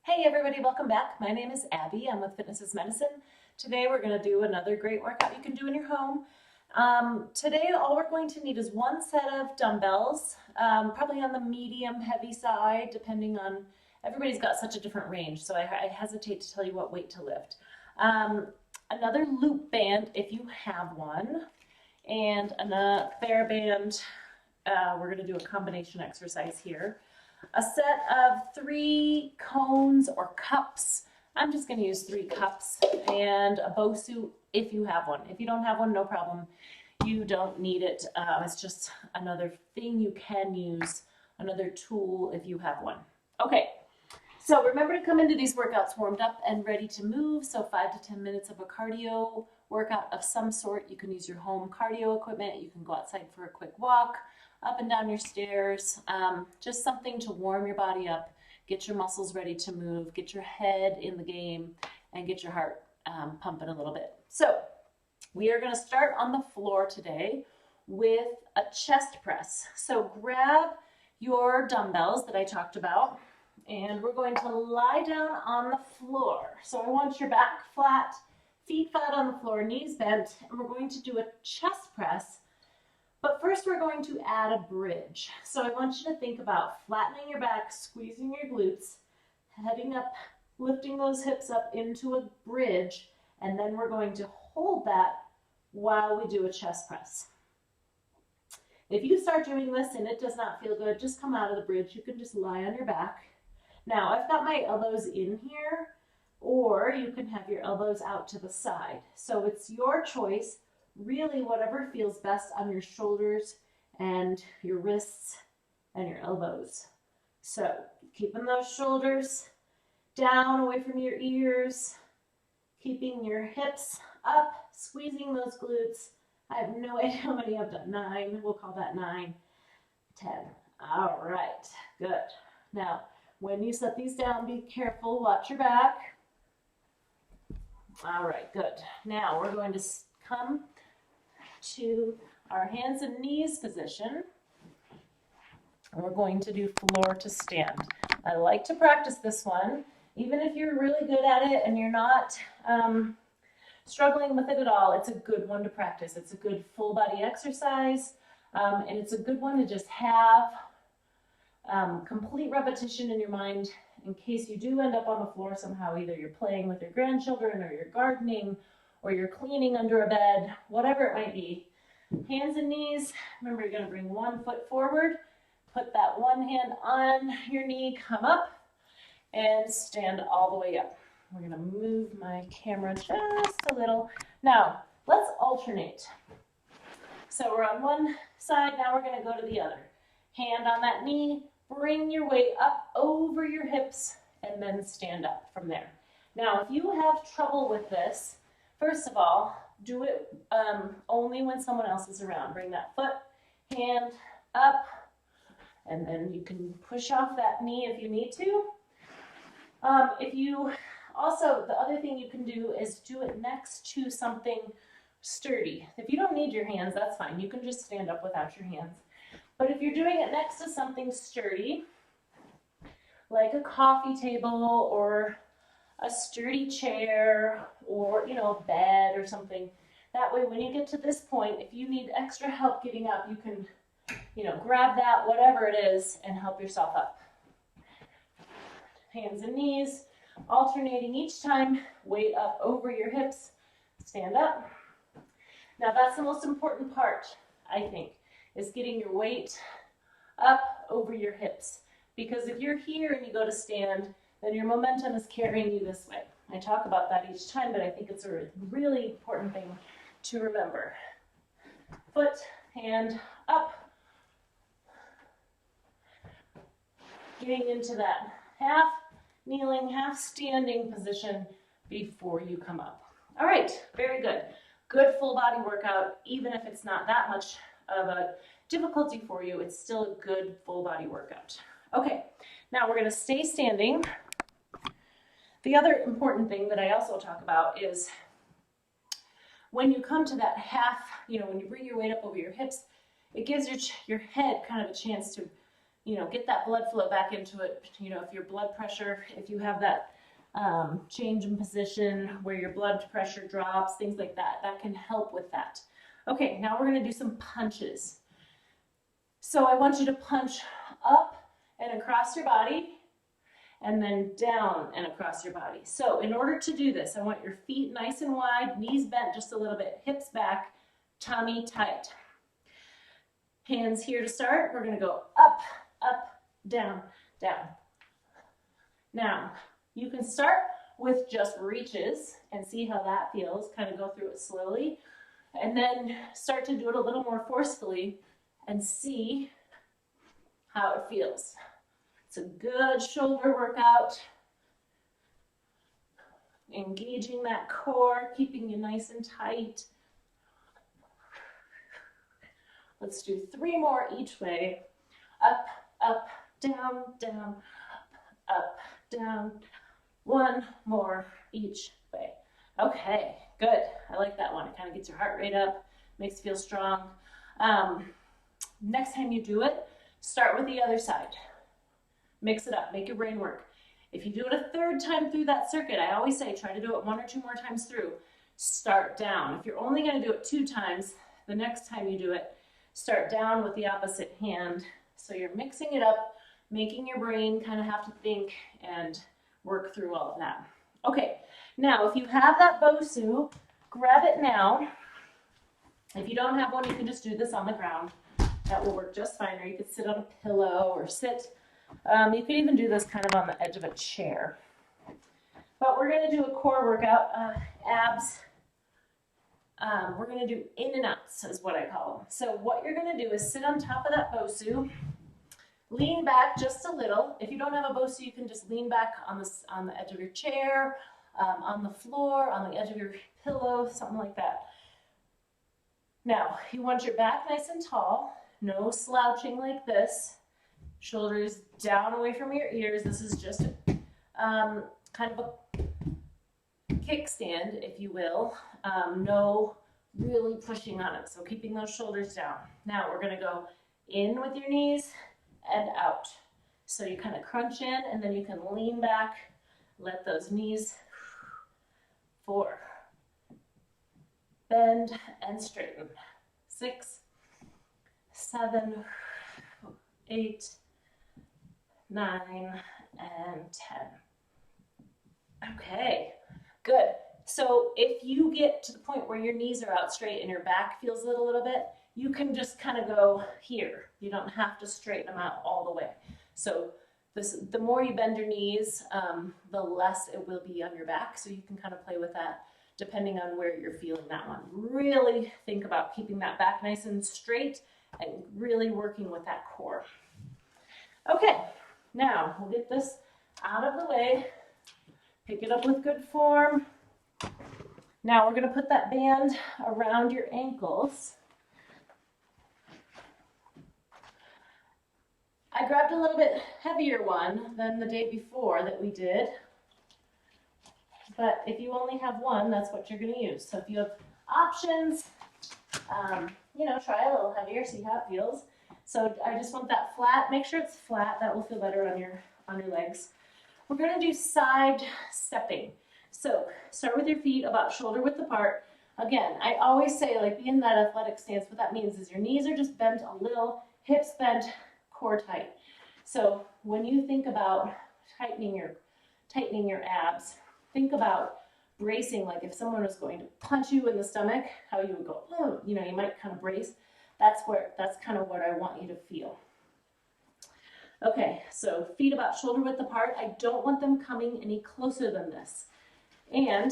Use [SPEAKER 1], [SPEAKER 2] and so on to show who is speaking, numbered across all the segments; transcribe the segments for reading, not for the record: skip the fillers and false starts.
[SPEAKER 1] Hey everybody, welcome back. My name is Abby. I'm with Fitness is Medicine. Today we're going to do another great workout you can do in your home. Today all we're going to need is one set of dumbbells, probably on the medium heavy side, depending on, everybody's got such a different range, so I hesitate to tell you what weight to lift. Another loop band if you have one, and a TheraBand. We're going to do a combination exercise here. A set of 3 cones or cups. I'm just going to use 3 cups, and a Bosu if you have one. If you don't have one, no problem. You don't need it. It's just another thing you can use, another tool if you have one. Okay, so remember to come into these workouts warmed up and ready to move. So 5 to 10 minutes of a cardio workout of some sort. You can use your home cardio equipment. You can go outside for a quick walk, up and down your stairs, just something to warm your body up, get your muscles ready to move, get your head in the game, and get your heart pumping a little bit. So we are going to start on the floor today with a chest press. So grab your dumbbells that I talked about, and we're going to lie down on the floor. So I want your back flat, feet flat on the floor, knees bent, and we're going to do a chest press. But first we're going to add a bridge. So I want you to think about flattening your back, squeezing your glutes, heading up, lifting those hips up into a bridge, and then we're going to hold that while we do a chest press. If you start doing this and it does not feel good, just come out of the bridge. You can just lie on your back. Now I've got my elbows in here, or you can have your elbows out to the side. So it's your choice. Really, whatever feels best on your shoulders and your wrists and your elbows. So keeping those shoulders down away from your ears, keeping your hips up, squeezing those glutes. I have no idea how many I've done. 9, we'll call that 9, 10. All right, good. Now, when you set these down, be careful, watch your back. All right, good. Now we're going to come to our hands and knees position. And we're going to do floor to stand. I like to practice this one, even if you're really good at it and you're not struggling with it at all. It's a good one to practice. It's a good full body exercise, and it's a good one to just have complete repetition in your mind in case you do end up on the floor somehow. Either you're playing with your grandchildren, or you're gardening, or you're cleaning under a bed, whatever it might be. Hands and knees. Remember, you're going to bring one foot forward, put that one hand on your knee, come up, and stand all the way up. We're going to move my camera just a little. Now, let's alternate. So we're on one side, now we're going to go to the other. Hand on that knee, bring your weight up over your hips, and then stand up from there. Now, if you have trouble with this, first of all, do it only when someone else is around. Bring that foot, hand up, and then you can push off that knee if you need to. The other thing you can do is do it next to something sturdy. If you don't need your hands, that's fine. You can just stand up without your hands. But if you're doing it next to something sturdy, like a coffee table or a sturdy chair, or a bed or something. That way when you get to this point, if you need extra help getting up, you can grab that, whatever it is, and help yourself up. Hands and knees, alternating each time, weight up over your hips, stand up. Now that's the most important part, I think, is getting your weight up over your hips. Because if you're here and you go to stand, then your momentum is carrying you this way. I talk about that each time, but I think it's a really important thing to remember. Foot, hand up. Getting into that half kneeling, half standing position before you come up. All right, very good. Good full body workout. Even if it's not that much of a difficulty for you, it's still a good full body workout. Okay, now we're going to stay standing. The other important thing that I also talk about is when you come to that half, when you bring your weight up over your hips, it gives your head kind of a chance to you know, get that blood flow back into it. You know, if your blood pressure, if you have that change in position where your blood pressure drops, things like that, that can help with that. Okay, now we're gonna do some punches. So I want you to punch up and across your body, and then down and across your body. So in order to do this, I want your feet nice and wide, knees bent just a little bit, hips back, tummy tight. Hands here to start. We're gonna go up, up, down, down. Now, you can start with just reaches and see how that feels, kind of go through it slowly, and then start to do it a little more forcefully and see how it feels. It's a good shoulder workout, engaging that core, keeping you nice and tight. Let's do 3 more each way. Up, up, down, down, up, down. 1 more each way. Okay, good. I like that one. It kind of gets your heart rate up, makes you feel strong. Next time you do it, start with the other side. Mix it up, make your brain work. If you do it a 3rd time through that circuit, I always say try to do it 1 or 2 more times through. Start down. If you're only going to do it 2 times, the next time you do it, start down with the opposite hand. So you're mixing it up, making your brain kind of have to think and work through all of that. Okay, now if you have that Bosu, grab it now. If you don't have one, you can just do this on the ground. That will work just fine, or you could sit on a pillow or sit. You could even do this kind of on the edge of a chair. But we're going to do a core workout, abs. We're going to do in and outs is what I call them. So what you're going to do is sit on top of that Bosu, lean back just a little. If you don't have a Bosu, you can just lean back on the edge of your chair, on the floor, on the edge of your pillow, something like that. Now, you want your back nice and tall, no slouching like this. Shoulders down away from your ears. This is just kind of a kickstand, if you will. No really pushing on it, so keeping those shoulders down. Now we're going to go in with your knees and out. So you kind of crunch in and then you can lean back, let those knees 4, bend and straighten. 6, 7, 8, 9, and 10. Okay, good. So if you get to the point where your knees are out straight and your back feels it a little bit, you can just kind of go here. You don't have to straighten them out all the way. So the more you bend your knees, the less it will be on your back. So you can kind of play with that depending on where you're feeling that one. Really think about keeping that back nice and straight and really working with that core. Okay, now we'll get this out of the way. Pick it up with good form. Now we're going to put that band around your ankles. I grabbed a little bit heavier one than the day before that we did. But if you only have one, that's what you're going to use. So if you have options, you know, try a little heavier, see how it feels. So I just want that flat. Make sure it's flat. That will feel better on your legs. We're going to do side stepping. So start with your feet about shoulder width apart. Again, I always say, like, be in that athletic stance. What that means is your knees are just bent a little, hips bent, core tight. So when you think about tightening your abs, think about bracing, like if someone was going to punch you in the stomach, how you would go, oh, you know, you might kind of brace. That's kind of what I want you to feel. Okay, so feet about shoulder width apart. I don't want them coming any closer than this. And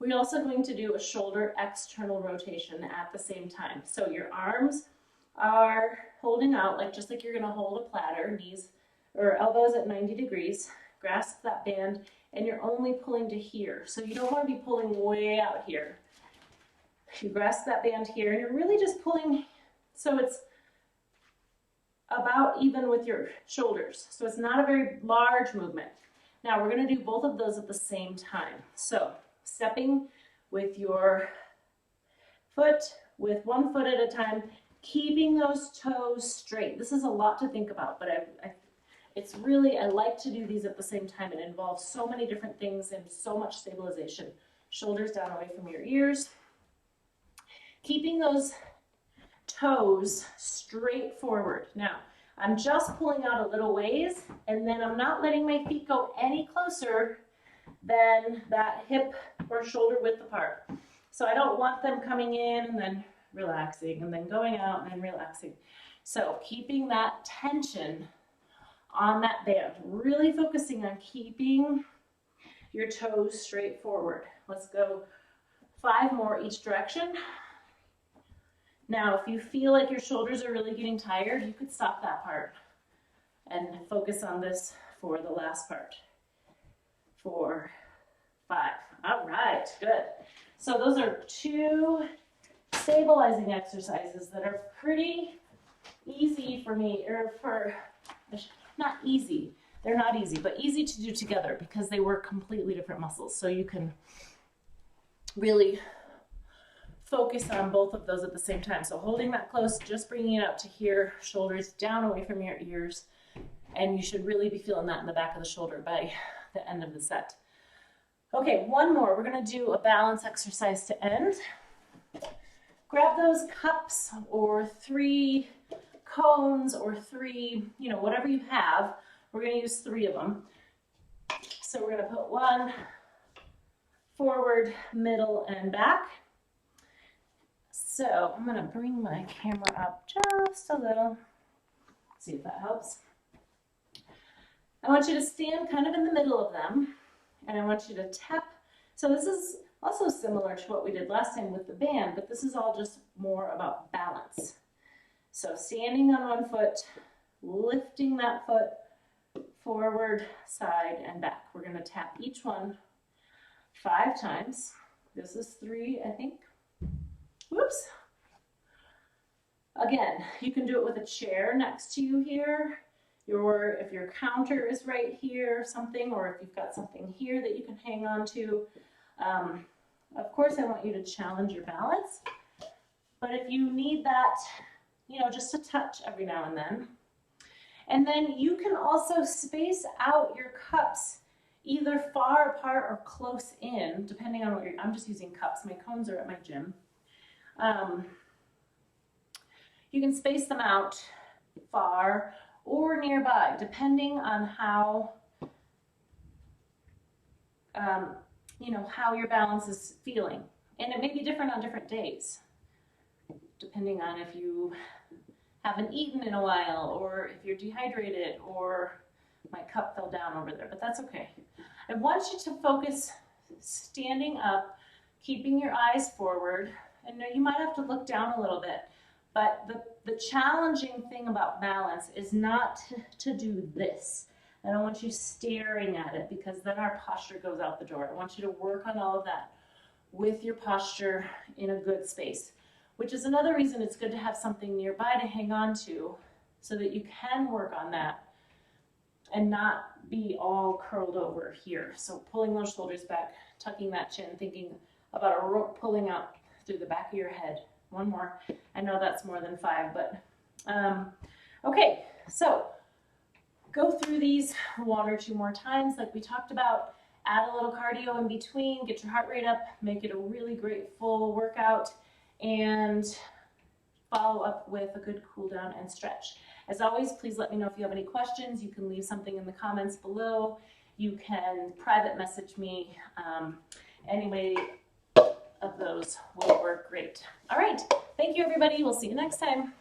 [SPEAKER 1] we're also going to do a shoulder external rotation at the same time. So your arms are holding out, like just like you're gonna hold a platter, knees or elbows at 90 degrees, grasp that band, and you're only pulling to here. So you don't want to be pulling way out here. You grasp that band here, and you're really just pulling, so it's about even with your shoulders. So it's not a very large movement. Now we're going to do both of those at the same time. So stepping with your foot, with one foot at a time, Keeping those toes straight. This is a lot to think about, but it's really, I like to do these at the same time. It involves so many different things and so much stabilization. Shoulders down away from your ears. Keeping those toes straight forward. Now, I'm just pulling out a little ways, and then I'm not letting my feet go any closer than that hip or shoulder width apart. So I don't want them coming in and then relaxing and then going out and then relaxing. So keeping that tension on that band, really focusing on keeping your toes straight forward. Let's go 5 more each direction. Now, if you feel like your shoulders are really getting tired, you could stop that part and focus on this for the last part. 4, 5. All right, good. So those are 2 stabilizing exercises that are pretty easy for me, or not easy. They're not easy, but easy to do together because they work completely different muscles. So you can really focus on both of those at the same time. So holding that close, just bringing it up to here, shoulders down away from your ears, and you should really be feeling that in the back of the shoulder by the end of the set. Okay, one more. We're going to do a balance exercise to end. Grab those cups or 3 cones or 3, whatever you have. We're going to use 3 of them. So we're going to put 1 forward, middle, and back. So I'm going to bring my camera up just a little. See if that helps. I want you to stand kind of in the middle of them, and I want you to tap. So this is also similar to what we did last time with the band, but this is all just more about balance. So standing on one foot, lifting that foot forward, side, and back. We're going to tap each one 5 times. This is 3, I think. Whoops. Again, you can do it with a chair next to you here. If your counter is right here or something, or if you've got something here that you can hang on to. Of course, I want you to challenge your balance, but if you need that, just a touch every now and then. And then you can also space out your cups either far apart or close in, depending on I'm just using cups. My cones are at my gym. You can space them out far or nearby, depending on how, how your balance is feeling. And it may be different on different days, depending on if you haven't eaten in a while, or if you're dehydrated, or my cup fell down over there, but that's okay. I want you to focus standing up, keeping your eyes forward. And you might have to look down a little bit, but the challenging thing about balance is not to do this. I don't want you staring at it, because then our posture goes out the door. I want you to work on all of that with your posture in a good space, which is another reason it's good to have something nearby to hang on to so that you can work on that and not be all curled over here. So pulling those shoulders back, tucking that chin, thinking about a rope pulling up through the back of your head. 1 more. I know that's more than 5, but okay. So go through these 1 or 2 more times like we talked about. Add a little cardio in between, get your heart rate up, make it a really great full workout, and follow up with a good cool down and stretch. As always, please let me know if you have any questions. You can leave something in the comments below. You can private message me. Any way of those will work great. All right. Thank you, everybody. We'll see you next time.